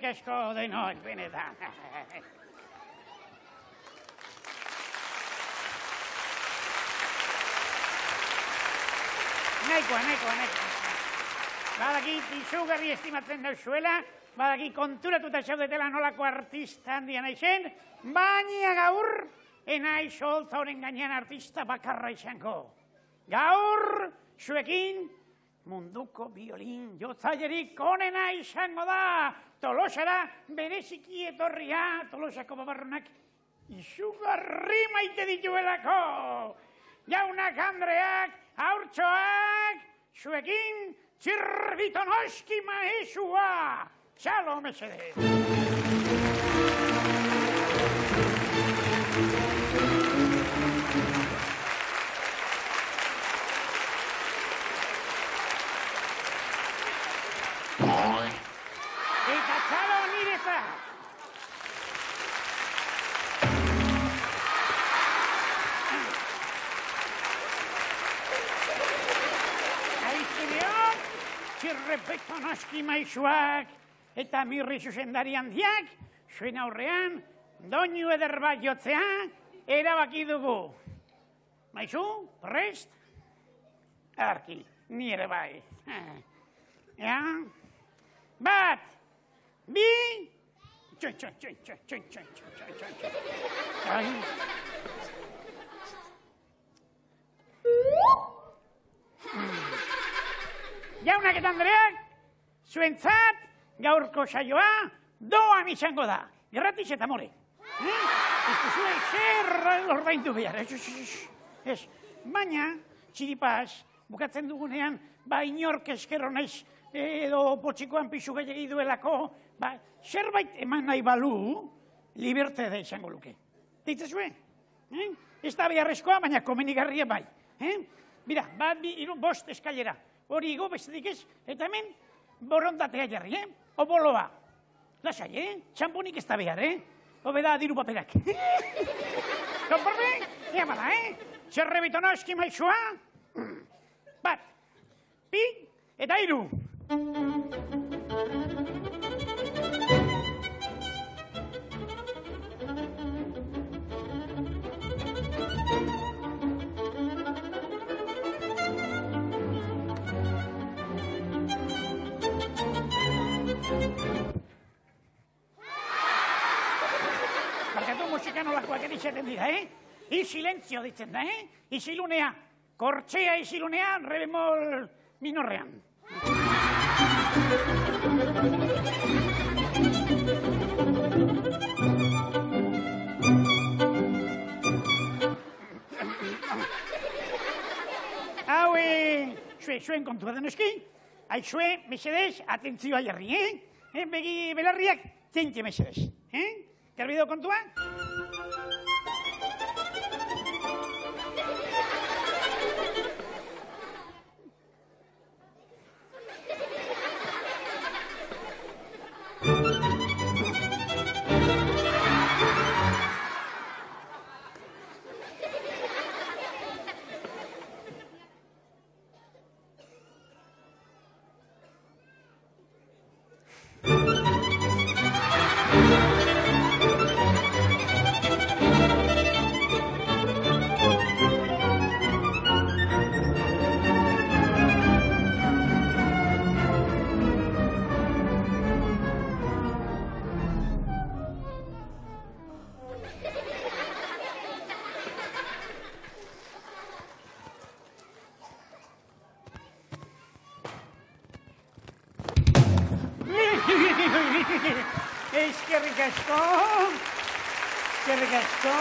asko denok, benetan. Nahikoa. Badakit izugarri estimatzen dauzuela, badakit konturatuta zaudetela nolako artista handia naizen, baina gaur, enaiz holtza honen gainean artista bakarra izango. Gaur, zuekin, munduko biolin jotzailerik onena izango da. Tolosara bereziki etorria, Tolosako babarronak izugarri maite dituelako. Jaunak Andreak, haurtxoak, zuekin, Txirbitonoski maezua. Txalo, mesedez. Eta txalo niretzat. Txirbitonoski maezuak eta mirri zuzendari handiak, zuen aurrean, doinu eder bat jotzea, erabaki dugu. Maizu, prest? Arki, nire bai. Ja? Bat, bi, Jaunak eta Andreak, zuentzat, gaurko saioa, doan izango da. Gratis eta more. Ez duzue zer ordaindu behar. Baina, txiripaz, bukatzen dugunean, ba inork eskerro naiz edo potxikoan pixu gehiagi duelako, ba, zerbait eman nahi balu, liberte da izango luke. Deitzazue? Ez da beharrezkoa, baina komenigarria bai. Bira, bat, bi, hiru, bost eskailera. Hori igo bestetik ez, eta hemen borondatea jarri, oboloa. Lasai, txamponik ez da behar, Hobeda diru paperak. Konforme? Ea bada, Txirbitonoski maezua. Bat, bi, eta hiru. Musika nolakoak edizaten dira, I silentzio ditzen da, Isilunea, kortxea isilunea, re bemol minorrean. Hau, zuen kontua den eski, haizue, mesedez, atentzioa jarri, Begi belarriak, txentxe mesedez, Garbido kontua? Eskerrik asko.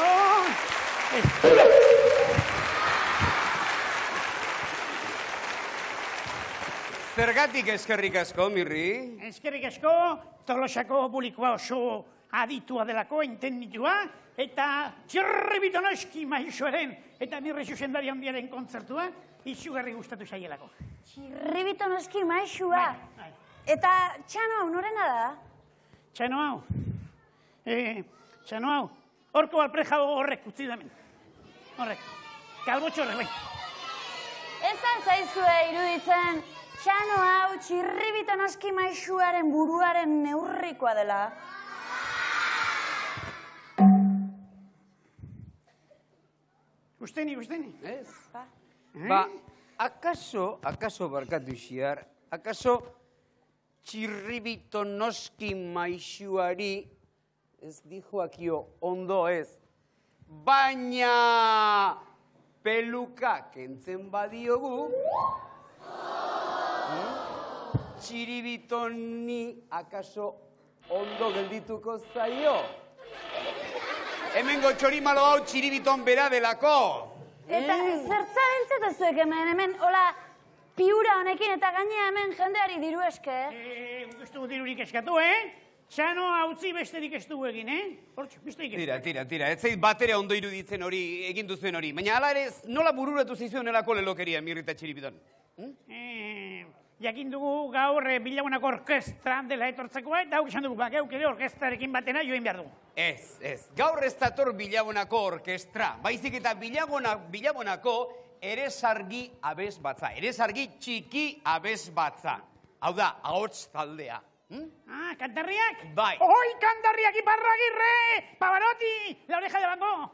Zergatik eskerrik asko, Mirri? Eskerrik asko, Tolosako publikoa oso aditua delako, entenditua, eta Txirbitonoski maezuaren eta Mirri zuzendari handiaren kontzertua izugarri gustatu zaielako. Txirbitonoski maezua. Eta txano hau, norena da? Txano hau, horko alpreja horrek utzi damen. Horrek, kalbotxo horrek, bai. Ez altzaizue iruditzen Txano hau txirribito noski maisuaren buruaren neurrikoa dela. Usteni. Ez? Ba, akaso barkatu xiar, akaso txirribito noski maisuari ez dijoakio ondo ez, baina peluka kentzen badiogu, txiribitoni akaso ondo geldituko zaio. Hemengo txorimalo hau txiribiton bera delako. Eta zertzaren zetezuek hemen, hola, piura honekin eta gainea hemen jendeari diru eske. Ez dugu dirurik eskatu, Txano hautzi besterik ez dugu egin, Hortxe, besterik ez. Tira, ez zait batere ondo iruditzen hori, egin duzuen hori. Baina hala ere, nola bururatu zizuen elako lelokeria, Mirri eta txiribiton? Jakin dugu gaur Bilagunako orkestra dela etortzekoa, eta hau esan dugu, geuk ere orkestrarekin batena join behar dugu. Ez. Gaur ez dator Bilagunako orkestra. Baizik eta Bilagunako eresargi abesbatza. Eresargi txiki abesbatza. Hau da, ahots taldea. Kantarriak? Bai. Oi, kantarriak Iparragirre! Pavarotti! La oreja de Van Gogh!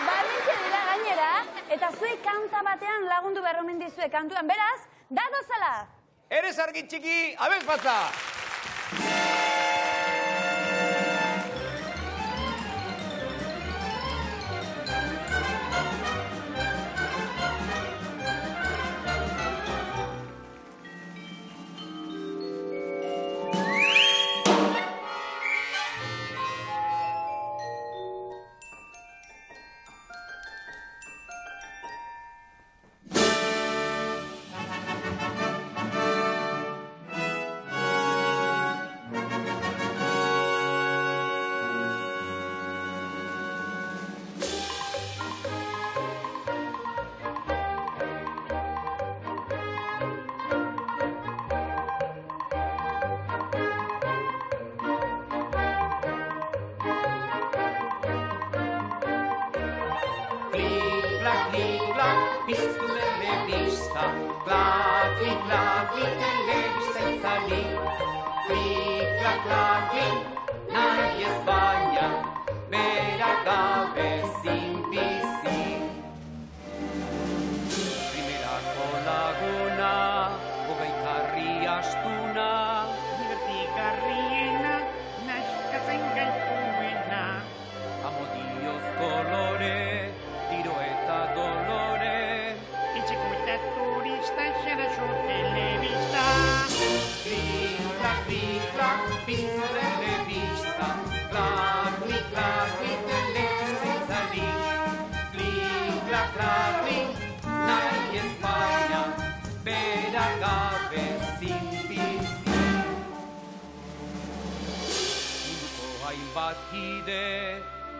Baldintxe dira gainera, eta zuek kanta batean lagundu behar omen dizue kantuan, beraz, dadozala! Eresargi txiki abesbatza! Piztu telebista, klakli, telebista itzali. Klakli, nahi ez baina, bera gabe zinbizi. Primerako laguna, hogeikarri astuna. Divertigarriena, naskatzen gaituena. Amodioz kolore, tiro eta dolore. Etxeko eta turista, xeraxo telebista. Klak, piztu telebista. Klakli, telebista itzali. Klakli, nahi ez baina, bera gabe zinbizi. Munduko hainbat kide,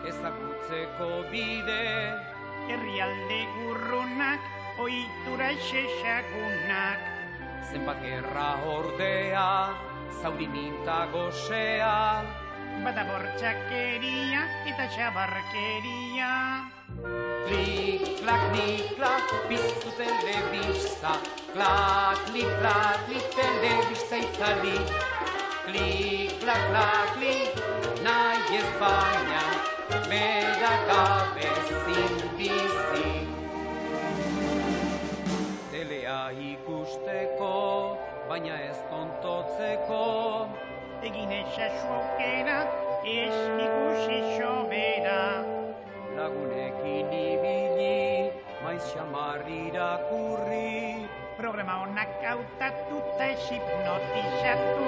ezagutzeko bide. Herrialde gurrunak, ohitura xexagunak. Zenbat gerra ordea, zauri minta gozea. Bada bortxakeria eta txabarkeria. Klak, piztu telebista. Klakli, telebista itzali. Klak, nahi ez baina, bera gabe zinbizi. Telea ikusteko, baina ez tontotzeko. Egin esasu aukera, ez ikusi sobera. Lagunekin ibili, maiz xamar irakurri. Programa honak hautatu eta ez hipnotizatu.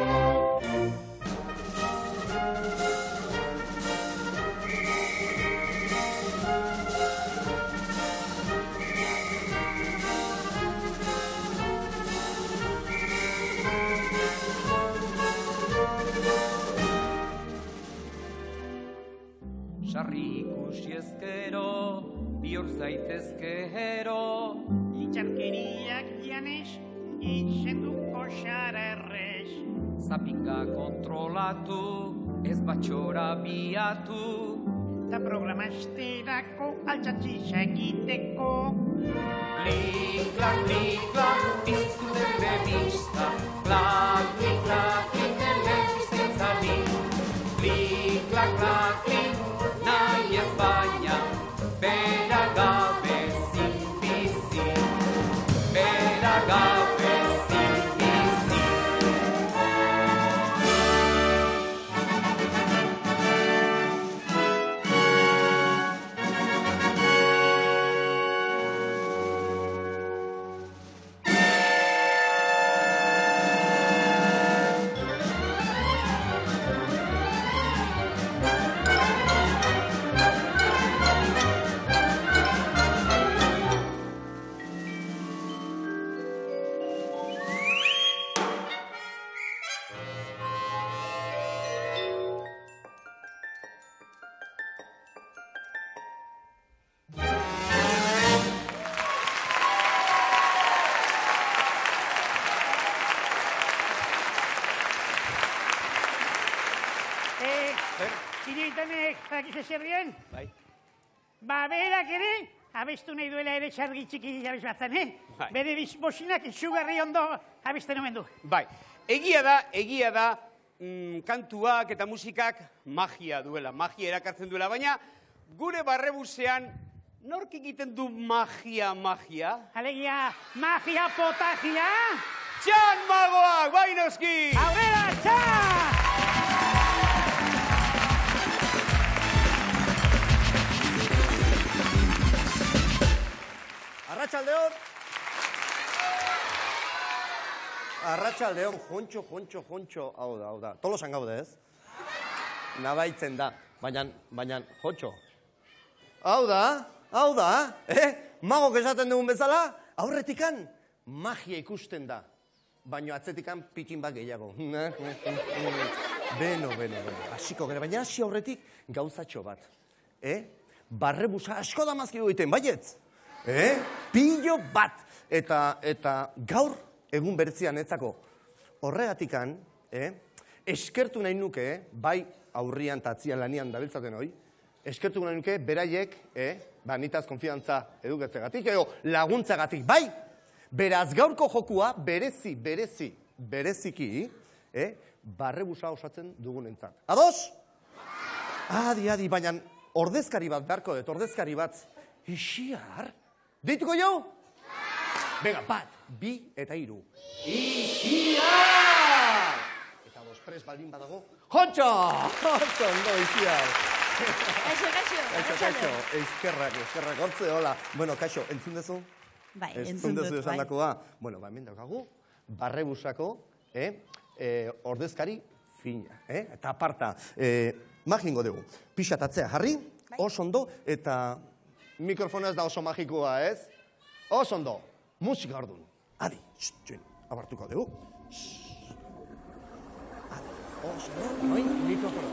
Sarri ikusi ezkero, bihur zaitezke hero. Itxarkeriak janez, izenduko xarerrez. Zapinga kontrolatu, ez batxora biatu. eta programa esterako altzatziza egiteko. Klik, klak, piztu den bebista, klak, telebiztitzari. Klik, klak, nahi ez baina, bera gabe zinbizi, bera gabe zinbizi. Ireitanek, badakizu zer dien? Bai. Ba, berak ere, abestu nahi duela ere txargi txiki abez batzan, Bai. Bere bosinak itxugarri ondo abesten omen du. Bai, egia da, kantuak eta musikak magia duela, magia erakartzen duela, baina gure barrebusean nork egiten du magia? Alegia, magia potagia! Txan magoak, bai noski! Aurrera, txan! Arratsaldeon, jontxo, hau da. Tolosan gaude, ez? Nabaitzen da, baina, jotxo. Hau da, magok esaten dugun bezala, aurretikan magia ikusten da. Baina atzetikan pikin bat gehiago. Beno. Hasiko gara, baina hasi aurretik gauzatxo bat. Barrebusa asko da mazkidu egiten, baietz? Pilo bat. Eta gaur egun bertzian etzako. Horregatikan, eskertu nahi nuke, bai aurrian eta atzian lanian dabiltzaten hoi, eskertu nahi nuke beraiek, nitaz konfidantza edukatzegatik, edo laguntzagatik, bai? Beraz gaurko jokua bereziki, barrebusa osatzen dugunentzat. Ados? Adi, baina ordezkari bat beharko dut, ordezkari bat. Ixiar? Deituko jau? Venga, 1, 2 eta 3. Ixiar! Eta bospres baldin badago. Jontxo! Jontxo, ondo, Ixiar. Kaixo. Eskerrak, hortze, hola. Bueno, kaixo, entzun dezu? Bai, entzun dezu esan dakoa. Bueno, hemen daukagu, barrebusako, ordezkari fina, eta aparta. Magingo dugu, pixatatzea jarri, oso ondo, eta mikrofono ez da oso magikoa, ez? Oso ondo, musika ordun. Adi, abartuko dugu. Adi, oso ondo, mikrofono.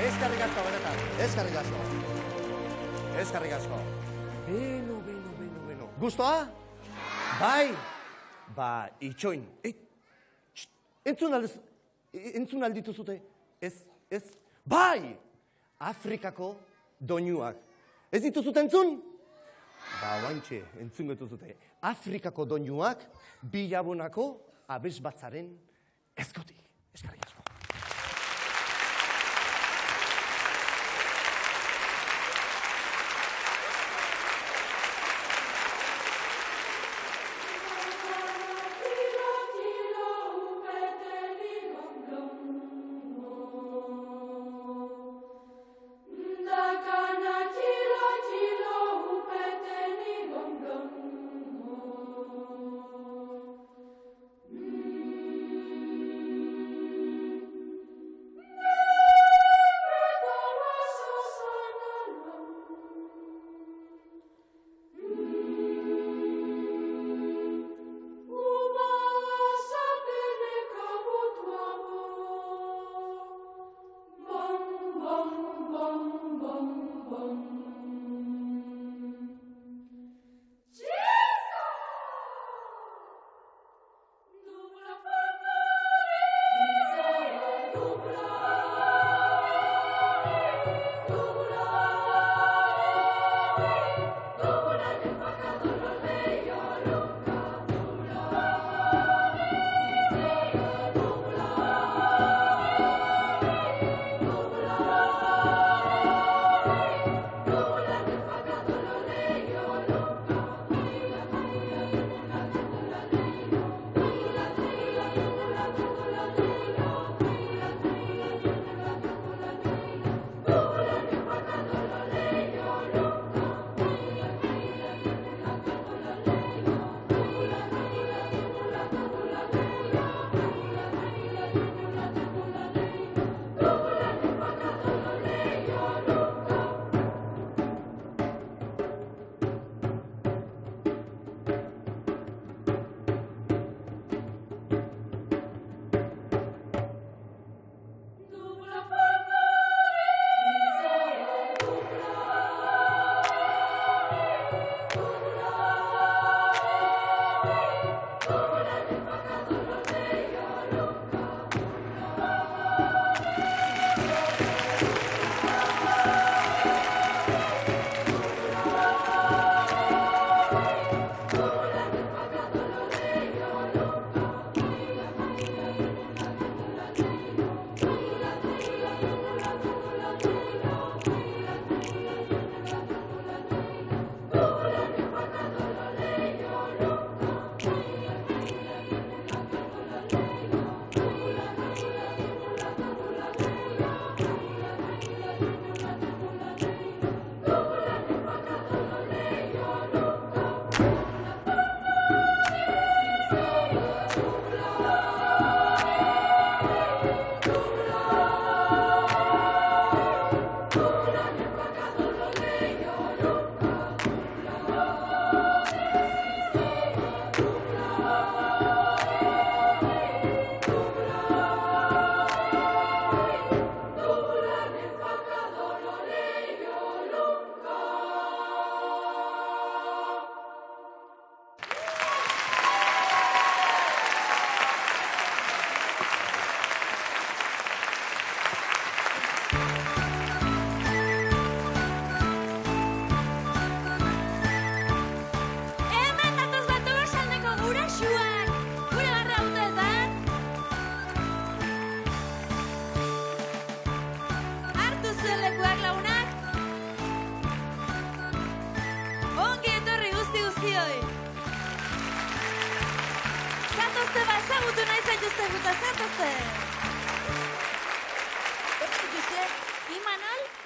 Eskerrik asko, benetan. Eskerrik asko. Eskerrik asko. Beno. Gustoa? Bai. Ba, itxoin. Entzun alditu zute? Ez. Bai! Afrikako doinuak. Ez dituzut entzun? Ba, oantxe, entzun getuzute. Afrikako doinuak Bilabonako abesbatzaren ezkotik. Eskerrik asko.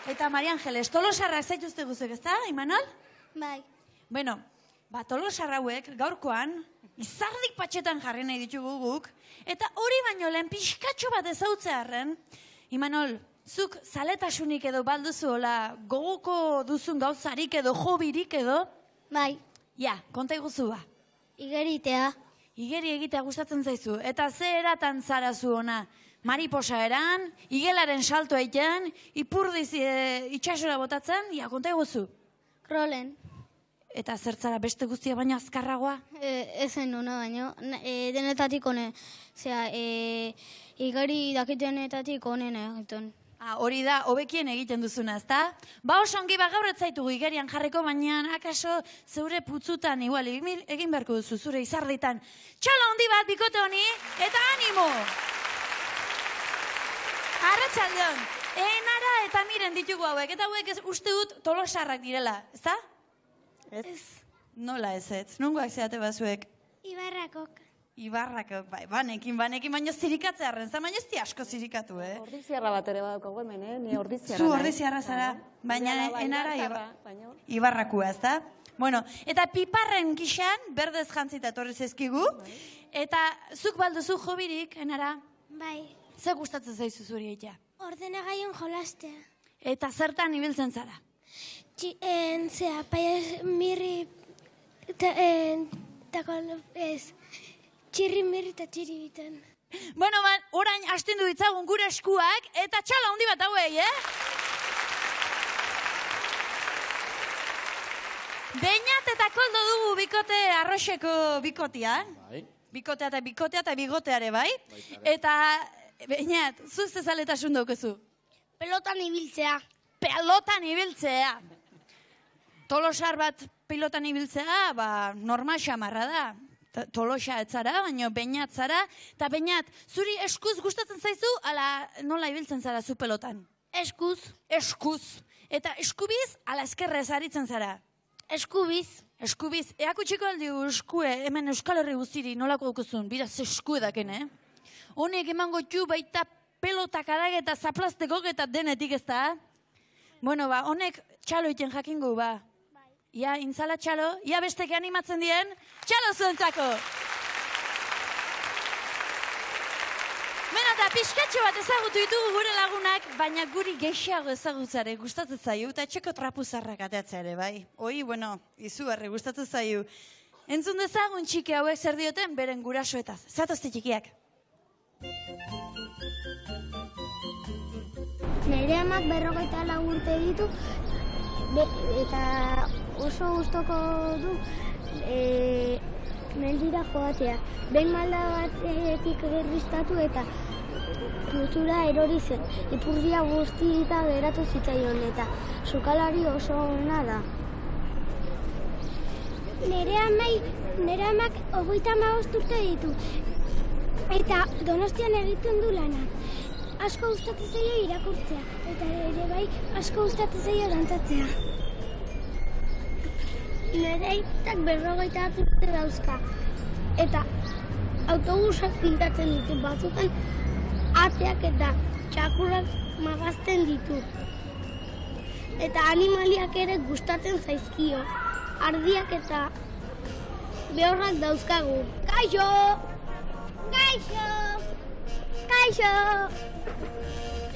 Eta Maria Angeles, tolosarrak zaituzte guzek, ez da, Imanol? Bai. Bueno, tolosarra hauek gaurkoan izardik patxetan jarri nahi ditugu guk, eta hori baino lehen pixkatxo bat ezautzearren, Imanol, zuk zaletasunik edo balduzu, hola, gogoko duzun gauzarik edo jobirik edo? Bai. Ja, konta iguzu ba. Igeritea. Igeri egitea gustatzen zaizu, eta ze eratan zara zu ona? mariposa eran, igelaren salto egiten, ipurdiz itxasora botatzen, konta eguzu. Rolen. Eta zertzara beste guztia baina azkarragoa? Ezen nuna baino. Denetatik one. Zera, igari dakitenetatik onena egiten. Hori da, hobekien egiten duzuna, ezta? Ba oso ongi gaur ez zaitugu igerian jarriko, baina akaso zeure putzutan, igual, egin beharko duzu, zure izarditan. Txalo handi bat, bikote honi, eta animo! Arratsaldeon, enara eta miren ditugu hauek, eta hauek uste dut tolosarrak direla, ezta? Ez. Nola ez ez? Nongoak zeate bazuek? Ibarrakok. Ibarrakok, bai, banekin, baina zirikatzearen, baina ez di asko zirikatu, Ordiziarra bat ere badaukagu hemen, ni ordiziarra. Zu ordiziarra zara, baina enara ibarrakua, ez da? Bueno, eta piparren gixan, berdez jantzita etorri zezkigu, eta zuk balduzu jobirik, enara? Bai. Ze gustatzen zaizu zuri egitea? Ordenagaion jolastea. Eta zertan ibiltzen zara? Zea, paia mirri... Txirri mirri eta txirri biten. Bueno, orain astindu ditzagun gure eskuak, eta txala handi bat hauei, Beñat eta koldo dugu bikote arroxeko bikotia. Bikotea eta bigoteare, bai? Eta, Beñat, zuz ezaletasun daukezu? Pelotan ibiltzea. Pelotan ibiltzea. Tolosar bat pilotan ibiltzea, normal xamarra da. Tolosa etzara, baina Beñat zara. Eta Beñat, zuri eskuz gustatzen zaizu, ala nola ibiltzen zara zu pelotan? Eskuz. Eskuz. Eta eskubiz, ala eskerrez aritzen zara? Eskubiz. Eskubiz. Eakutxiko aldi eskue, hemen Euskal Herri guztiri nolako dukuzun, biraz esku edaken, Honek emango txu baita pelotak adag eta zaplazteko eta denetik ez da? Bueno, honek txalo iten jakingo, Ia, intzala txalo, ia besteke animatzen dien, txalo zuentzako! Beno, eta pixkatxo bat ezagutu ditugu gure lagunak, baina guri gehiago ezagutzare gustatzen zaio, eta txeko trapuzarrak ateatzea ere, bai? Oi, bueno, izugarri gustatzen zaio. Entzun dezagun txiki hauek zer dioten beren gurasoetaz. Zatozte txikiak. Nire amak 54 urte ditu, eta oso gustoko du mendira joatea. Behin malda batetik gerriztatu eta putzura erori zen. Ipurdia guztita geratu zitzaion eta sukalari oso ona da. Nire amak 35 urte ditu eta Donostian egiten du lana. Asko gustatzen zaio irakurtzea, eta ere bai asko gustatzen zaio dantzatzea. Nire aitak 51 urte dauzka, eta autobusak pintatzen ditu batzutan, ateak eta txakurrak magazten ditu. Eta animaliak ere gustatzen zaizkio, ardiak eta behorrak dauzkagu. Kaixo! Kaixo! Kaixo!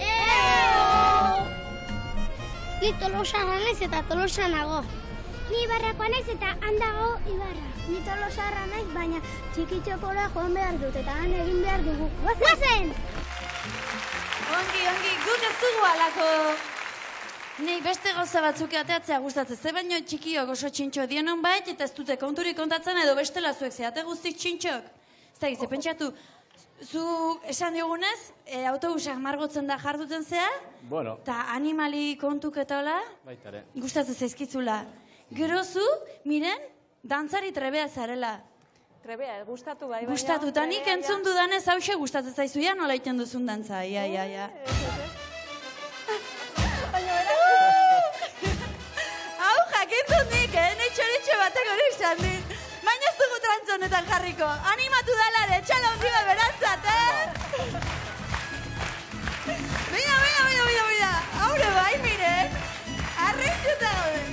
Eo! Ni Tolosarra naiz eta Tolosa nago. Ni Ibarrakoa naiz eta handago Ibarra. Ni Tolosarra naiz, baina txikitxokora joan behar dut eta han egin behar dugu. Guazen! Ongi, guk ez dugu alako. Nei beste gauza batzuk ateatzea gustatzen, ze baino txikiok oso txintxo dienon bait, eta ez dute konturik kontatzen edo bestela zuek zeate guztik txintxok. Ez da gize, pentsatu, zu esan diogunez, autobusak margotzen da jarduten zea, eta animali kontuk eta hola, gustatzen zaizkitzula. Gero zu, miren, dantzari trebea zarela. Trebea, gustatu bai. Gustatu, eta nik entzun dudanez hause gustatzen zaizu, ja nola iten duzun dantza, ia. Hau, jakintun nik, netxo batek hori izan dit. Baina ez dugu trantzonetan jarriko. Animatu dalare, txala hundi bat berantzat, Mira. Haure bai, miren. Arreixuta gauden.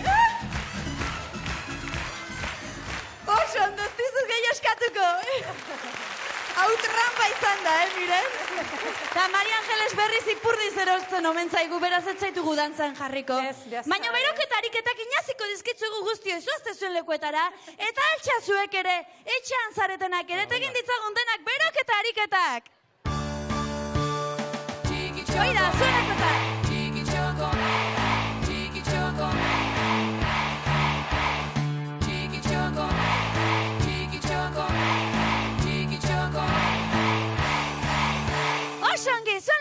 Oso, ondoztizuz gehi oskatuko. Hau trampa izan da, miren. Eta Maria Angeles berriz ipurdiz erortzen omen zaigu, beraz ez zaitugu dantzan jarriko. Baina beroketa ariketak inaziko dizkitzugu guztio, izuazte zuen lekuetara, eta altxazuek ere, etxean zaretenak ere, tegin ditzagun denak beroketa ariketak.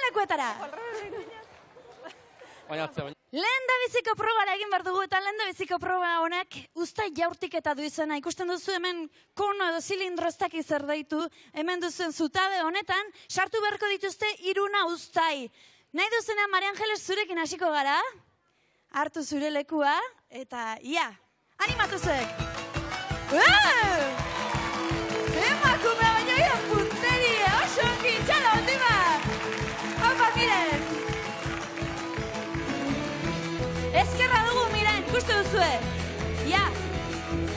lekuetara. Lehen da biziko probara egin behar dugu, eta lehen da biziko proba honek uztai jaurtik eta du izena. Ikusten duzu hemen kono edo zilindro ez dakiz zer deitu, hemen duzen zutabe honetan, sartu beharko dituzte 3 uztai. Nahi duzena, Maria Angeles, zurekin hasiko gara, hartu zure lekua, eta ia, animatu zuek. Emakume baina ia punteria, oso ongi, txala hondi bat. Opa, miren. Ezkerra dugu, miren, ikuste duzue. Ja,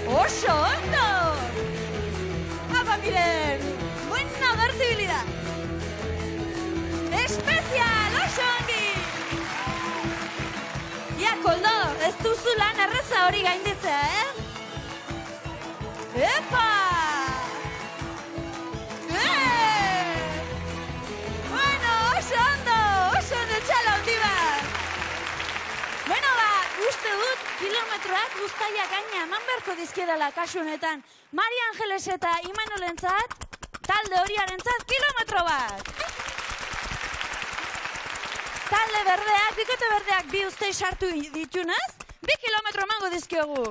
oso ondo. Apa, miren, buena vertibilidad. Espezial, oso ongi. Ja, Koldo, ez duzu lan erreza hori gainditzea, Epa! Bueno, oso ondo, txala hondi bat. Bueno, uste dut, kilometroak guztaiak gaina eman beharko dizkiedala kasu honetan. Maria Angeles eta Imanolentzat, talde horiarentzat, kilometro bat. Talde berdeak, bikote berdeak bi uztei sartu ditunaz, 2 kilometro emango dizkiogu.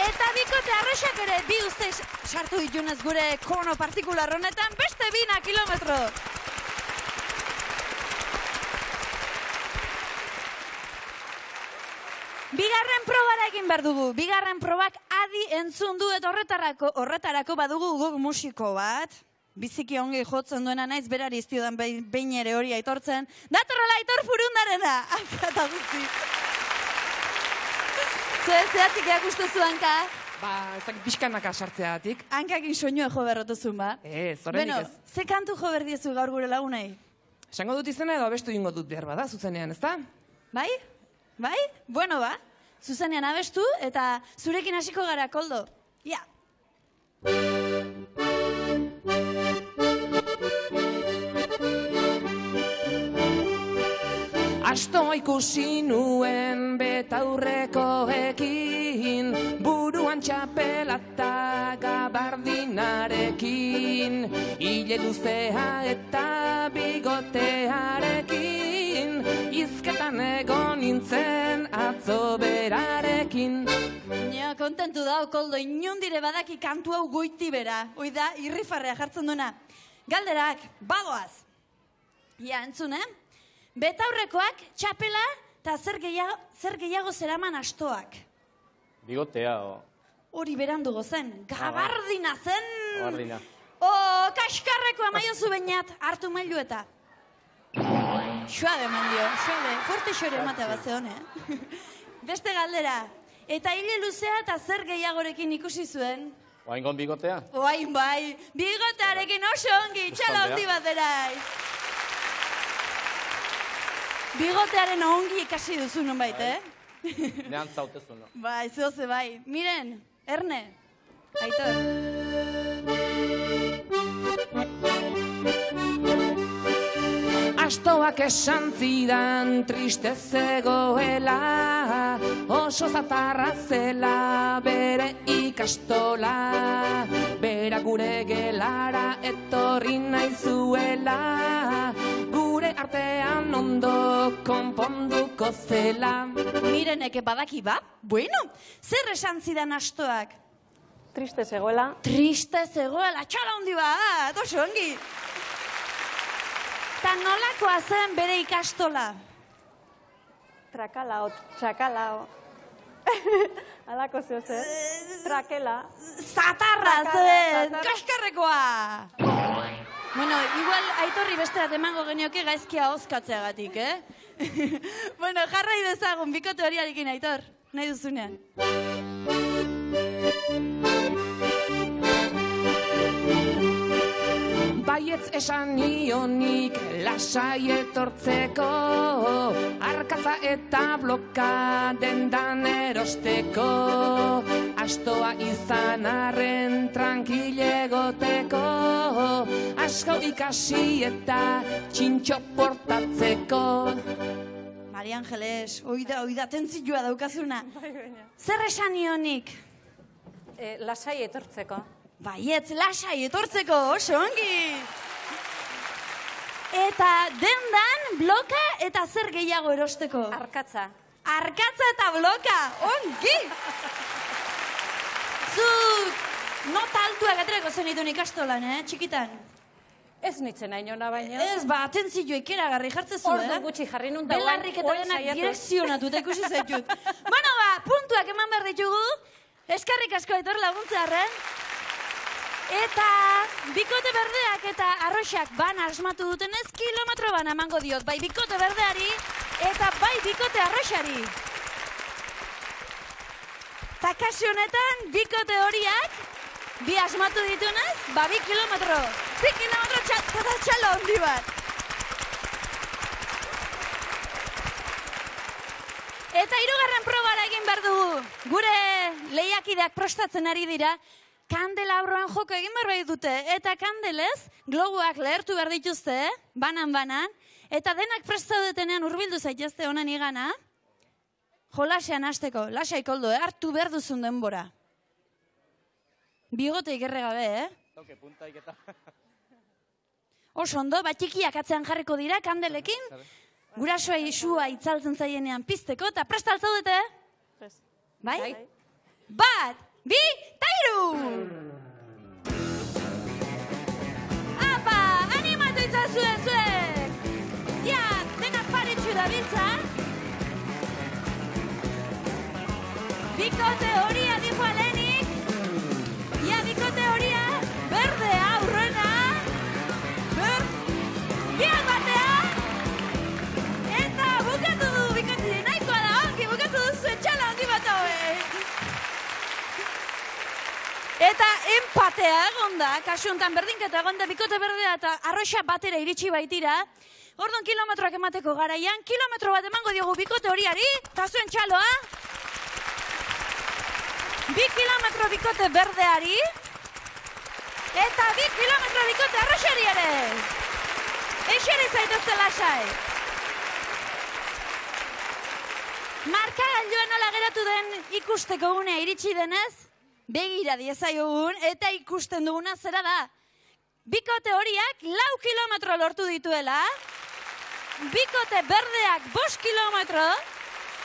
Eta bikote arroxak ere bi uztei sartu ditunaz gure kono partikular honetan, beste 2 kilometro. Bigarren probara egin behar dugu. Bigarren probak adi entzun du eta horretarako badugu guk musiko bat. Biziki ongi jotzen duena naiz, berari iztiodan behin ere hori aitortzen. Datorrela Aitor Furundarena! Eta guzti. Zehatzik eakustu zu, Hanka? Ez dakit pixkanaka sartzeatik. Hankakin soinua jo berrotuzun, ba? Zorrenik ez. Ze kantu jo berdiezu gaur gure lagunei? Esango dut izena edo abestu ingo dut behar bada, zuzenean, ezta? Bai? Bai? Bueno, ba. Zuzenean abestu eta zurekin hasiko gara, Koldo. Ja. Asto ikusi nuen betaurrekoekin, buruan txapelata gabardinarekin, hile luzea eta bigotearekin, izketan egon nintzen atzo berarekin. Ja, kontentu dau, Koldo, inundire badaki kantu hau goiti bera. Hoi da, irrifarrea jartzen duena. Galderak, badoaz. Ja, entzun, Betaurrekoak, txapela eta zer gehiago zeraman astoak. Bigotea, Hori berandu gozen, gabardina zen. Gabardina. Kaskarrekoa maiozu bainat, hartu mailu eta. Suabe mandio, suabe, forte xore ematea bat zehone. Beste galdera, eta hile luzea eta zer gehiagorekin ikusi zuen? Oaingon bigotea? Oain bai, bigotearekin oso ongi, txala hondi bat erai. Bigotearen ongi ikasi duzu nonbait, Nean zautezun, no? Bai, zoze bai. Miren, Erne, Aitor. Astoak esan zidan triste zegoela, oso zatarra zela bere ikastola, bera gure gelara etorri nahi zuela, gure artean ondo konponduko zela. Mireneke badaki ba? Bueno, zer esan zidan astoak? Triste zegoela. Triste zegoela, txala hondi bat, oso ongi. Ta nolakoa zen bere ikastola? Trakalao, txakalao. Alako zeo zer. Trakela. Zatarra zen, kaskarrekoa. Bueno, igual Aitorri besterat emango genioke gaizkia hozkatzeagatik, Bueno, jarrai dezagun, bikote horiarekin, Aitor, nahi duzunean. Baietz esan nionik lasai etortzeko, arkatza eta bloka dendan erosteko, astoa izan arren tranquile goteko, asko ikasi eta txintxo portatzeko. Maria Angeles, oida, tentzioa daukazuna. Zer esan nionik? Lasai etortzeko. Baietz, lasai etortzeko, oso ongi. Eta dendan bloka eta zer gehiago erosteko? Arkatza. Arkatza eta bloka, ongi! Zuk nota altuak aterako zenituen ikastolan, txikitan? Ez nitzen ainona baina. Ez, atentzio ikeragarri jartzezu, Ordu gutxi jarri nun dagoen. Belarrik eta denak direkzionatu eta ikusi zaitut. Bueno, puntuak eman behar ditugu. Eskarrik asko Aitor laguntzearren. Eta bikote berdeak eta arroxak bana asmatu dutenez kilometro bana emango diot. Bai bikote berdeari eta bai bikote arroxari. Eta kasu honetan bikote horiak bi asmatu ditunez, 2 kilometro. 2 kilometro txalo handi bat. Eta 3. probara egin behar dugu. Gure lehiakideak prostatzen ari dira, kandelabroan joko egin behar bai dute. Eta kandelez, globuak lehertu behar dituzte, banan-banan. Eta denak prestaudetenean hurbildu zaitezte honen igana. Jolasean hasteko, lasai koldo, hartu behar duzun denbora. Bigoteik erregabe, Toke puntaik eta... Oso ondo, txikiak atzean jarriko dira, kandelekin. Gurasoei sua itzaltzen zaienean pizteko, eta presta altzaudete? Bai? 1, 2, 3! Apa, animatu itzazue zuek! Ja, denak paretsu da biltza. Bikote horia dijo alenik. Ia, bikote horia, berde aurrena. Biak batea. Eta bukatu du bikote nahikoa da, ongi bukatu duzu etxala handi bat hauek. Eta empatea egon da, kasu honetan berdinketa egon da, bikote berdea eta arroxa batera iritsi baitira. Orduan kilometroak emateko garaian, kilometro bat emango diogu bikote horiari, eta zuen txaloa. 2 kilometro bikote berdeari, eta 2 kilometro bikote arroxari ere. Eseri zaituzte lasai. Markagailuan nola geratu den ikusteko gunea iritsi denez, begira diezaiogun eta ikusten duguna zera da. Bikote horiak 4 kilometro lortu dituela, bikote berdeak 5 kilometro,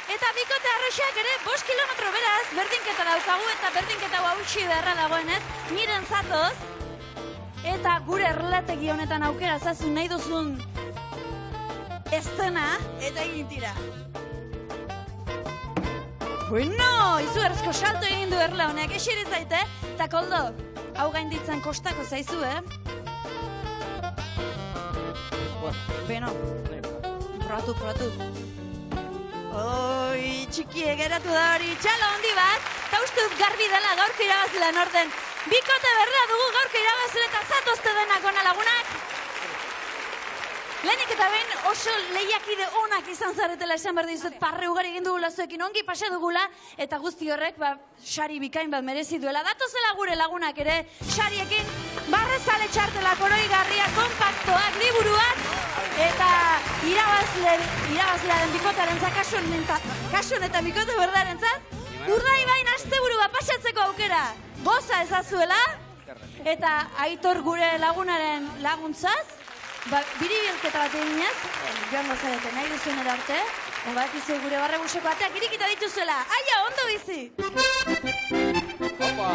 eta bikote arroxak ere 5 kilometro beraz, berdinketa daukagu eta berdinketa hautsi beharra dagoenez, miren zatoz, eta gure erletegi honetan aukera zazu nahi duzun estena, eta egin tira. Bueno, izugarrizko salto egin du erle honek, esiri zaite, eta koldo, hau gainditzen kostako zaizu, Beno, probatu. Oi, txiki egeratu da hori, txalo handi bat, eta uste dut garbi dela gaurko irabazila norden. Bikote berdea dugu gaurko irabazila eta zatozte denak ona lagunak. Lehenik eta behin oso lehiakide onak izan zaretela esan behar dizut, parre ugari egin dugula zuekin, ongi pasa dugula, eta guzti horrek, sari bikain bat merezi duela. Datozela gure lagunak ere, sariekin, barrezale txartelak, oroigarria, kompaktoak, liburuak, eta irabazlearen bikotearen kasun eta bikote berdaren zat, Urdaibain asteburu bat pasatzeko aukera, goza ezazuela, eta Aitor gure lagunaren laguntzaz, biribilketa bat eginez, joango zarete nahi duzuen erarte, bakizu gure barrebuseko ateak irikita dituzuela. Aia, ondo bizi! Opa!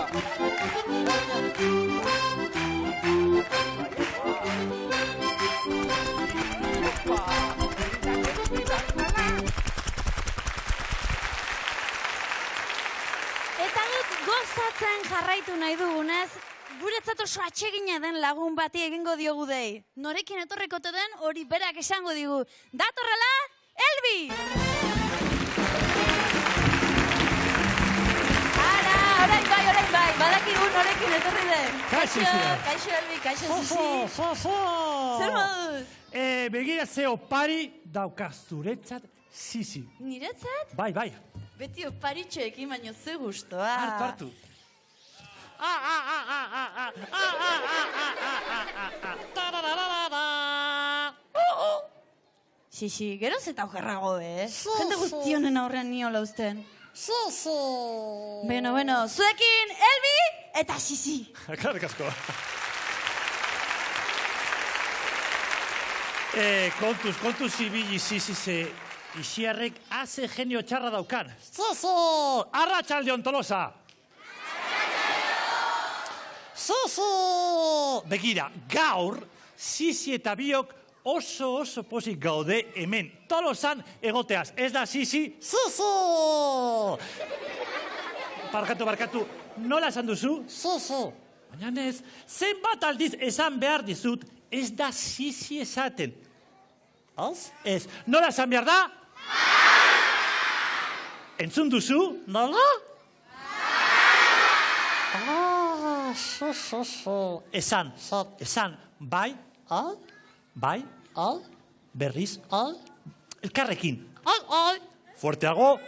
Eta dut gozatzen jarraitu nahi dugunez, guretzat oso atsegina den lagun bati egingo diogu dei. Norekin etorrikote den hori berak esango digu. Datorrela, Elbi! Ara, orain bai, badakigu norekin etorri den. Kaixo, Kaixo Elbi, kaixo Sisi. Zer moduz? Begira ze opari daukaz zuretzat Sisi. Niretzat? Bai. Beti oparitxoekin baino ze gustoa. Hartu. Sisi, geroz eta okerrago, Jende guztionen aurrean niola usten. Sisi. Bueno, zuekin, Elbi eta Sisi. Karrik asko. Kontuz ibili zizize, Ixiarrek haze genio txarra daukan. Arratsaldeon Tolosa! Begira, gaur, Zizi eta biok oso pozik gaude hemen Tolosan egoteaz. Ez da, Zizi? Barkatu, nola esan duzu? Baina ez, zenbat aldiz esan behar dizut, ez da Zizi esaten. Ez, nola esan behar da? Entzun duzu? Nola? Esan, bai, berriz, elkarrekin. Fuerteago,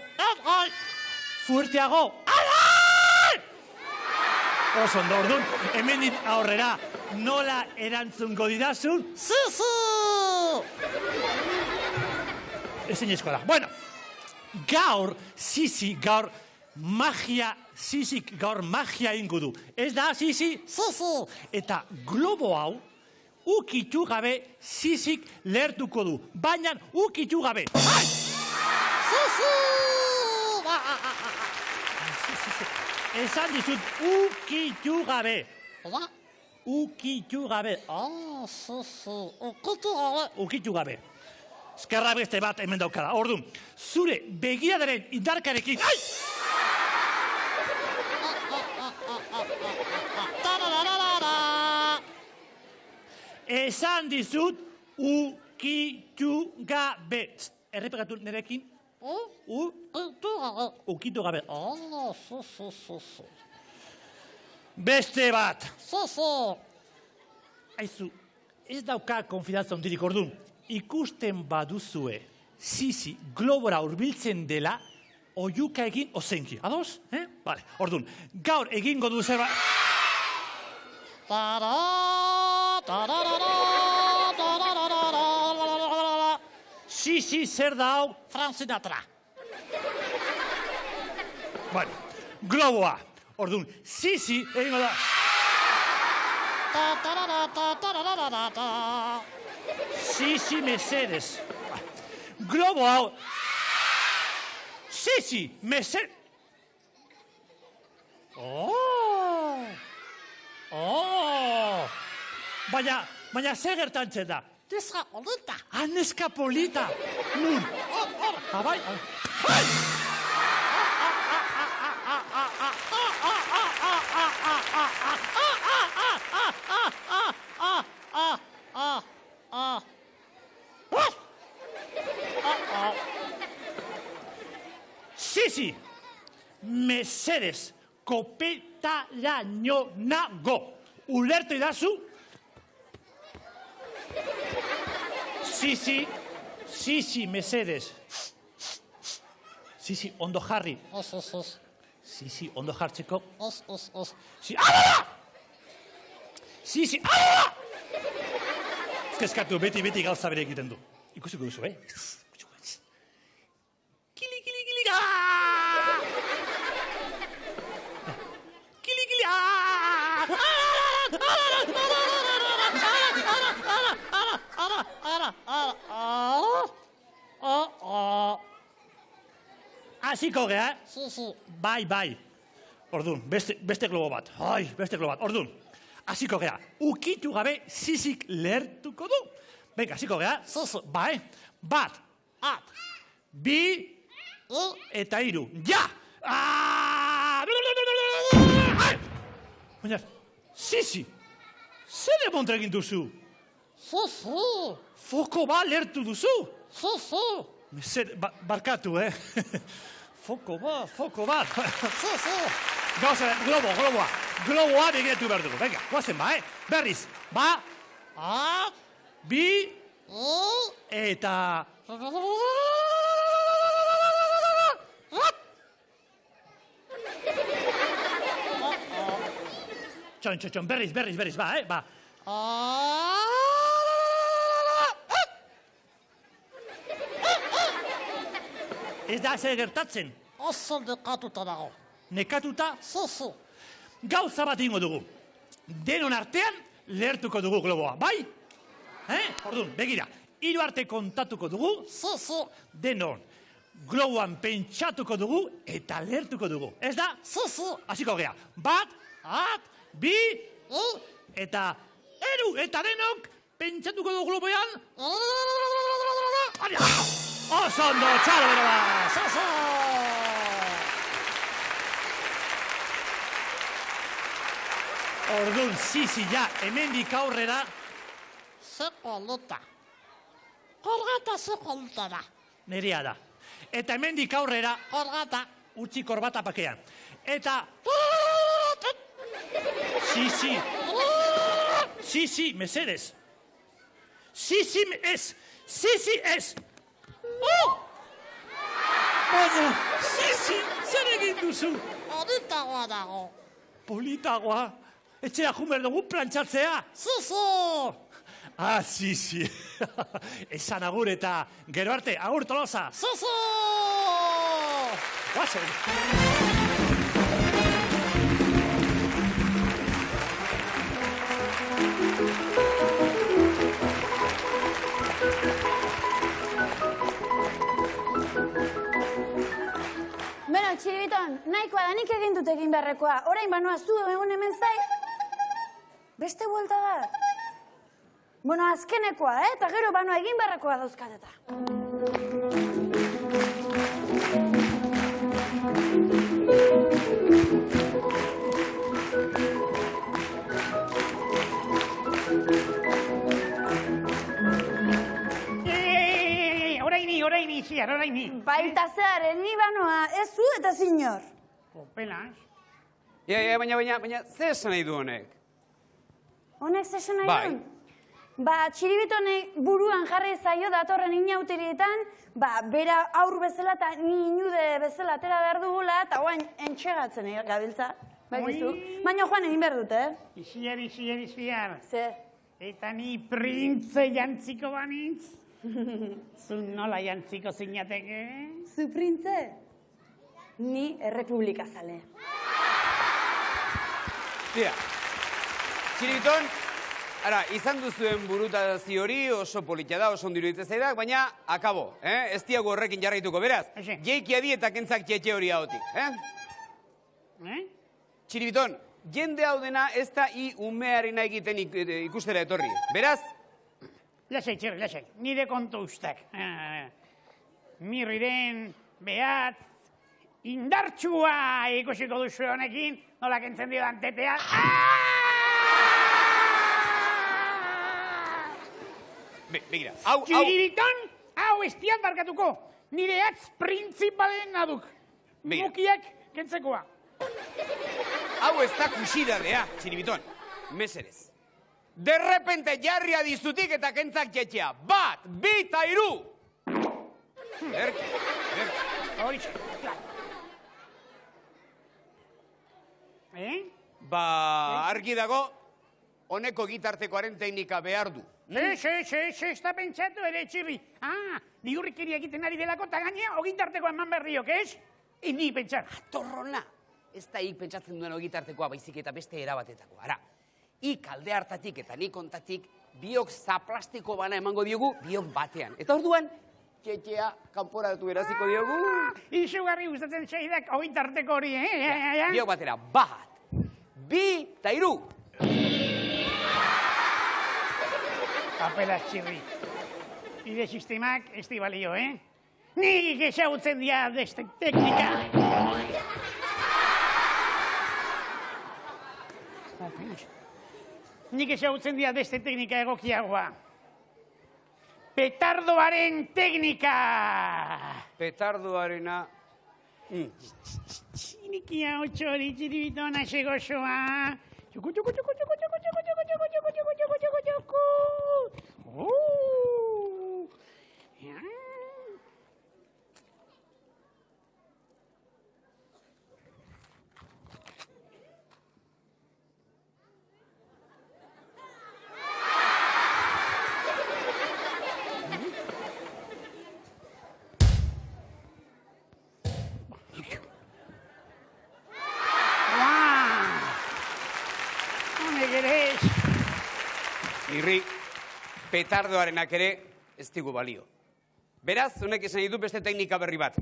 oso ondo, orduan, hemendik aurrera, nola erantzungo didazun? Ezin eskola. Bueno, gaur, Zizi, gaur magia ingo du. Ez da, Zizi? Eta globo hau, ukitu gabe Zizik lertuko du. Baina ukitu gabe. Esan dizut, ukitu gabe. Ukitu gabe. Ukitu gabe. Eskerra beste bat hemen daukara. Orduan, zure begiradaren indarkarekin... Esan dizut, ukitu gabe. Errepekatu nerekin. Ukitu gabe. Beste bat. Aizu, ez dauka konfidantza ondirik orduan. Ikusten baduzue, Zizi globora hurbiltzen dela, oiuka egin ozenki. Ados? Vale, orduan, gaur egingo du zer bat... Zizi zer da hau? Frank Sinatra. Bueno, globoa. Orduan, Zizi egingo da... Zizi mesedes. Globo hau. Zizi mesedes. Baina zer gertantzen da? Neska polita. Neska polita. Nun. Abai. Zizi, mesedes, kopetaraino nago. Ulertu idazu? Zizi, mesedes. Zizi, ondo jarri. Zizi, ondo jartzeko. Alala! Zizi, alala! Eskatu, beti gauza bere egiten du. Ikusiko duzu, Kili, Hasiko gea, bai. Orduan, beste globo bat. Orduan, hasiko gea. Ukitu gabe Zizik lertuko du. Venga, hasiko gea. Bai. Bat, bi, eta hiru. Ja! Baina, Zizi, zer emontra egin duzu? Foko ba lertu duzu? Barkatu, Foko ba. Gauza, globoa. Globoa begiratu behar dugu. Venga, guazen ba, Berriz. Ba, bi, eta... Txon, berriz, ba, Ez da zer gertatzen. Oso nekatuta dago. Nekatuta? Gauza bat ingo dugu. Denon artean lehertuko dugu globoa, bai? Orduan, begira. hiru arte kontatuko dugu, denon. Globoan pentsatuko dugu eta lertuko dugu. Ez da? Hasiko gea. 1, 2, eta 3, eta denok pentsatuko dugu globoan. Oso ondo, txalo bero bat. Orduan, zizi, ja, hemendik aurrera. Zeko luta. Korgata zeko luta da. Nerea da. Eta hemendik aurrera. Korgata. Utzi korbata pakean. Eta... Zizi. Zizi, mesedez. Zizi ez. Zizi ez. Baina, zizi, zer egin duzu? Politagoa dago. Politagoa? Etxera jumer dugu plantxatzea? Zizi! Ah, zizi. Esan agur eta gero arte, agur Tolosa. Zizi! Guazen. Beno, Txiribiton, nahikoa da nik egin dut egin beharrekoa. Orain banoa zu egun hemen zai. Beste buelta bat. Bueno, azkenekoa, eta gero banoa egin beharrekoa dauzkateta. Oraini, ziar, oraini. Baita zearen, ni banoa, ez zu eta zinor. Kopelas. Baina, ze esan nahi du honek? Honek zesan nahi duen? Ba, Txiribitonei buruan jarri zaio datorren inautirietan, bera aur bezala eta ni inude bezala atera behar dugula, eta guain entxegatzen gabiltza. Baikizu. Baina joan egin behar dute, Iziar. Ze? Eta ni printze jantziko banitz. Zu nola jantziko zinateke? Zu printze? Ni errepublika zale. Tira, Txiribiton, ara, izan duzuen burutazio hori oso politia da, oso ondiru zaidak, baina akabo, ez diago horrekin jarraituko, beraz, jeikia di eta kentzak txetxe hori haotik, Txiribiton, jende hau dena ez da umearena egiten ikustera etorri, beraz? Lasai, Txirri, lasai, nire kontu ustak. Mirriren, behat, indartsua ikusiko duzu honekin, nola kentzen diodan tetea. Begira, hau... Txiribiton, hau estiat barkatuko, nire atz printzipalen aduk. Mukiak kentzekoa. Hau ez da kusidadea, Txiribiton, mesedez. De repente jarria dizutik eta kentzak txetxea. 1, 2 eta 3! Horixe, klar. Argi dago, honeko gitartekoaren teknika behar du. Ez da pentsatu ere, Txirri. Ni hurrikeria egiten ari delako, eta gainea, ogitarteko eman berriok, ez? Ni pentsat. Torrona, ez da ik pentsatzen duen ogitartekoa baizik eta beste erabatetako. Ara, ik alde hartatik eta nik ontatik biok zaplastiko bana emango diogu, biok batean. Eta orduan, txetxea kanporatu eraziko diogu. Izugarri gustatzen zaidak ogitarteko hori, Biok batera, 1, 2 eta 3! Papelas, Txirri. Ide sistemak ez di balio, Nik ezagutzen dia deste teknika. Nik ezagutzen dia deste teknika egokiagoa. Petardoaren teknika! Petardoarena... Txinikia otxori, Txiribiton, ase gozoa. Txuku, txuku, txuku, txuku, txuku, txuku, txuku, txuku, txuku, txuku, txuku, txuku, txuku. Irri, petardoarenak ere ez digu balio. Beraz, honek esan ditu beste teknika berri bat.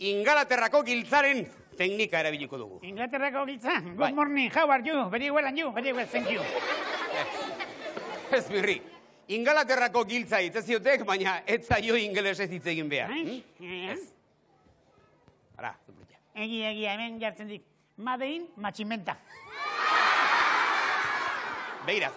Ingalaterrako giltzaren teknika erabiliko dugu. Inglaterrako giltza? Good morning, how are you? Very well, and you? Very well, thank you. Ez birri. Ingalaterrako giltza hitz ez ziotek, baina ez zaio ingelesez hitz egin behar. Ez? Ara, duplika. Egia, hemen jartzen dik. Madein matximenta. Beiraz.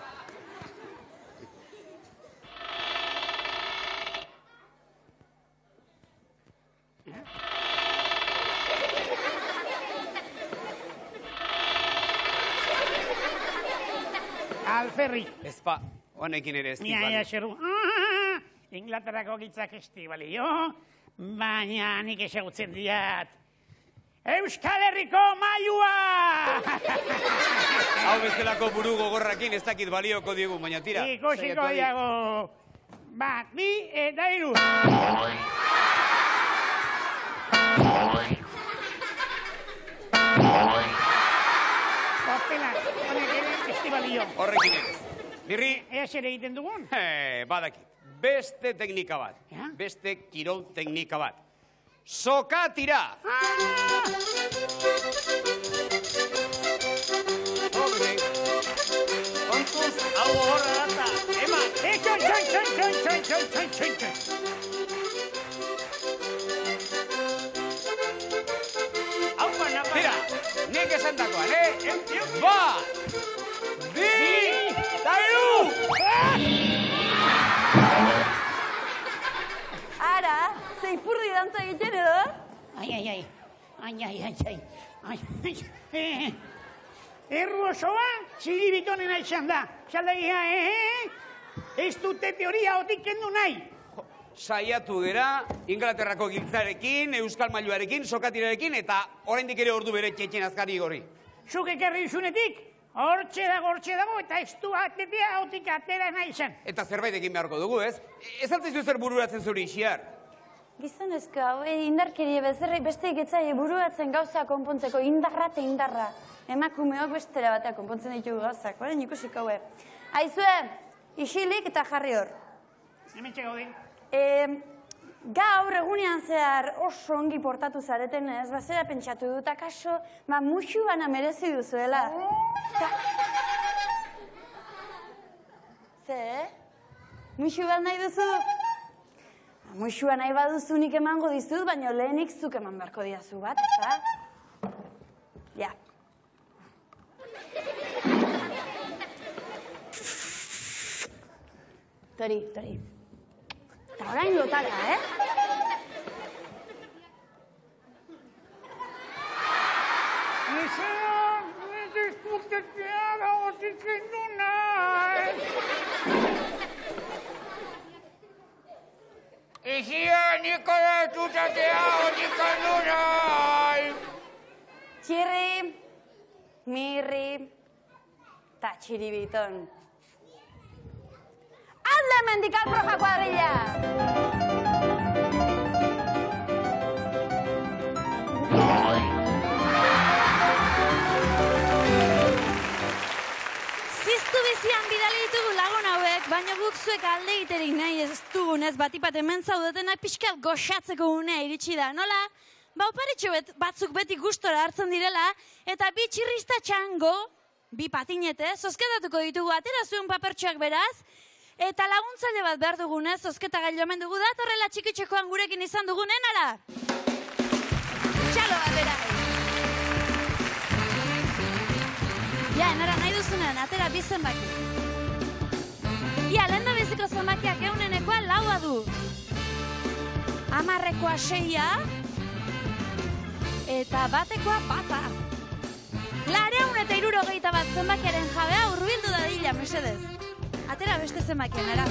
Alferri. Ezpa, honekin ere ez Mia, xerru. Inglaterrako giltzak esti balio, baina nik esagutzen diat. Euskal Herriko mailua! Hau bezalako buru gogorrakin ez dakit balioko diegu, baina tira. Ikusiko diago. 1, 2, eta 3. Opela, honek ere esti balio. Horrekin ere. Birri? Ea zer egiten dugun? Badakit. Beste teknika bat. Beste kirol teknika bat. Soka tira! Hombre, kontuz, hau horra data, ema! Tira, nik esan dakoan, Bat! Bi! Tairu! Ara, zeipurri dantza egiten edo? Ai. Erru osoa, txiribitonen aixan da. Xaldagia, ez dute teoria otik kendu nahi. Saiatu gera, Inglaterrako giltzarekin, Euskal Mailuarekin, sokatirarekin, eta oraindik ere ordu bere txetxen azkari gori. Zuk ekarri izunetik, hortxe dago, eta ez du atetea otik atera nahi izan. Eta zerbait egin beharko dugu, ez? Ez altzizu zer bururatzen zuri, Xiar? Gizonezko, hau, indarkeria bezerrik beste egitzai bururatzen gauza konpontzeko indarra eta indarra. Emakumeok bestera batea konpontzen ditugu gauzak, baren ikusiko haue. Aizue, isilik eta jarri hor. Hemen txegau den. Gaur egunean zehar oso ongi portatu zareten ez, bazera pentsatu dut, akaso, musu bana merezi duzuela. Ze, musu bat nahi duzu? Musua nahi baduzu nik emango dizut, baina lehenik zuk eman beharko diazu bat, ezta? Ja. Tori. Eta orain lotara, Mesean, ez putetea otik kendu nahi. Izia, niko da tutatea otik kendu nahi. Txirri, mirri, eta txiribiton. Alde mendikal proja kuadrilla! Ziztu bizian bidali ditugu lagun hauek, baina guk zuek alde egiterik nahi ez dugunez batipat hemen zaudetenak pixkat goxatzeko unea iritsi da, nola? Oparitxo batzuk beti gustora hartzen direla, eta bi txirrista txango, bi patinete, zozketatuko ditugu atera zuen papertxoak beraz, eta laguntzaile bat behar dugunez, zozketa gailu hemen dugu datorrela txikitxekoan gurekin izan dugunen, ara? Txalo bat bera! Ja, enara nahi duzunen, atera bi zenbaki. Ja, lehen da biziko zenbakiak eunenekoa laua du. 10ekoa 6, eta batekoa bata. 961 zenbakiaren jabea hurbildu dadila, mesedez. Atera beste zenbakien, ara.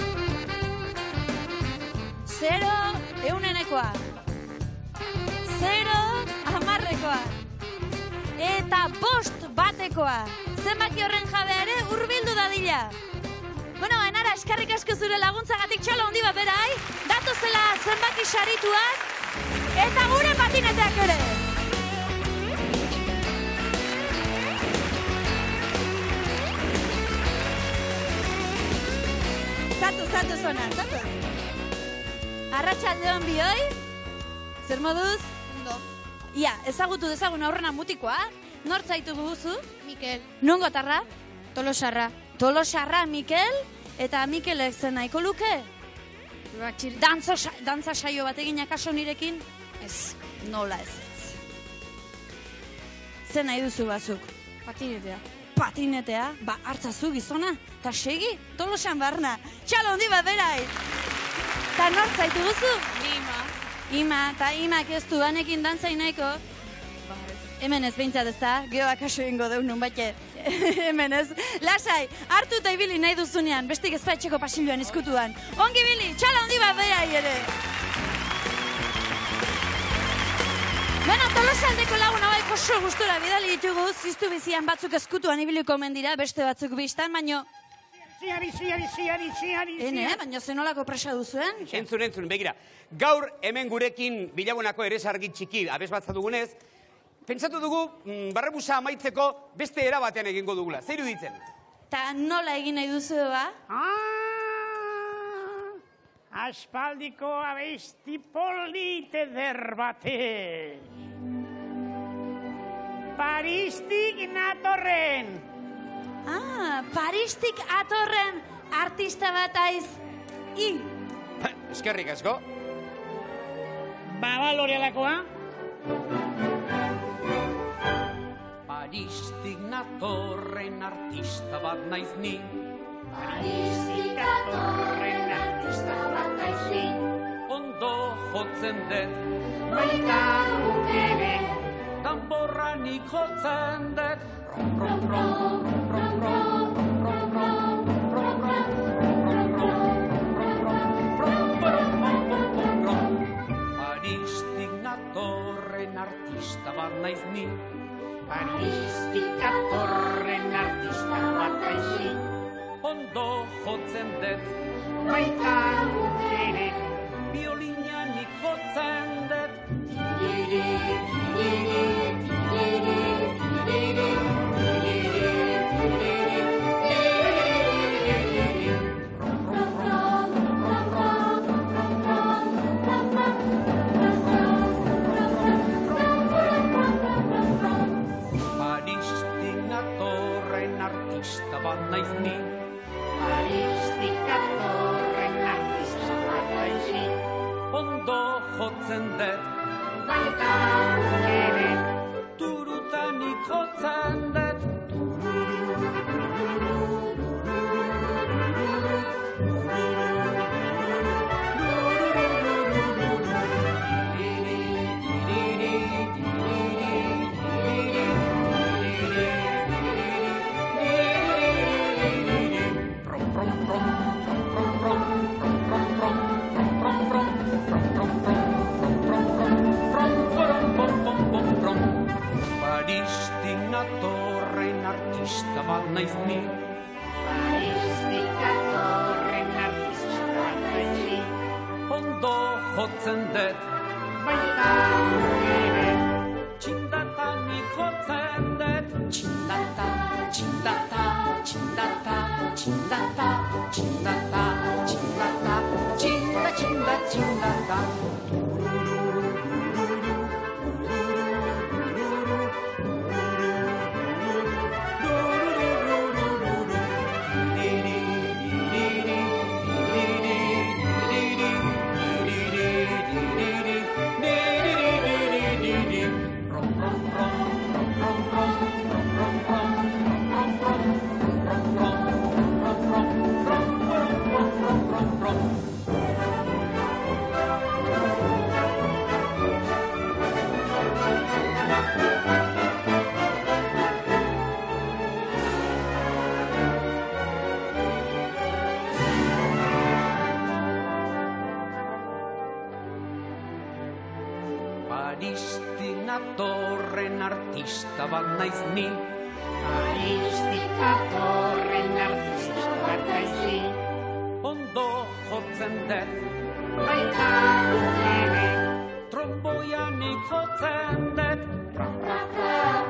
0, eunenekoa. 0, 10ekoa. Eta 5 batekoa. Zenbaki horren jabea ere hurbildu dadila. Bueno, enara, eskarrik asko zure laguntzagatik txalo handi bat berai. Datozela zenbaki sarituak. Eta gure patineteak ere. Zatu zona, zatu. Arratsalde on bioi? Zer moduz? Ondo. Ia, ezagutu dezagun aurrena mutikoa. Nor zaitu guzu? Mikel. Nongo tarra? Tolosarra. Tolosarra, Mikel. Eta Mikelek zen nahiko luke? Dantza saio bat egin akaso nirekin? Ez, nola ez. Zer nahi duzu bazuk? Patinetea. Patinetea? Ba, hartzazu gizona. Ta segi, Tolosan barna. Txalo handi bat berai. Ta nor zaitu guzu? Ima. Ima, ta imak ez du banekin dantzain nahiko? Hemen ez behintzat ez da, geho akaso ingo deun nun baite. Hemen ez. Lasai, hartu eta ibili nahi duzunean, bestik ezpaetxeko pasilloan izkutuan. Ongi bili, txala handi bat berai ere. Bueno, Tolosaldeko lagun hauek oso gustura bidali ditugu, ziztu bizian batzuk ezkutuan ibiliko mendira, beste batzuk biztan, baino... Ziari. Ene, baina zenolako presa duzuen? Entzun, begira. Gaur hemen gurekin Bilagunako ere sargi txiki abez batza dugunez, pentsatu dugu, barrebusa amaitzeko beste era batean egingo dugula. Zer iruditzen? Ta nola egin nahi duzu, ba? Aspaldiko abesti polite derbate. Paristik natorren. Paristik atorren artista bat aiz. Eskerrik asko. Ba, L'Orealakoa. Paristik natorren artista bat naiz ni. Paristik natorren artista bat naiz ni. Ondo jotzen dut. Baita guk ere. Danborra nik jotzen dut. Paristik natorren artista bat naiz ni. Paristik natorren artista bat naiz ni. Ondo jotzen dut. Baita guk ere. Biolina nik jotzen dut. Paristik natorren artista bat naiz ni. Paristik natorren artista bat naiz ni. Ondo jotzen dut. Baita guk ere. Turutanik jotzen dut. Paristik natorren artista bat naiz ni. Paristik natorren artista bat naiz ni. Ondo jotzen dut. Baita guk ere. Txindata nik jotzen dut. Txindata, txindata, txindata, txindata, txindata, txindata, txinda, txinda, txindata. Paristik natorren artista bat naiz ni. Paristik natorren artista bat naiz ni. Ondo jotzen dut. Baita guk ere. Tromboia nik jotzen dut. Ra, ra, ra.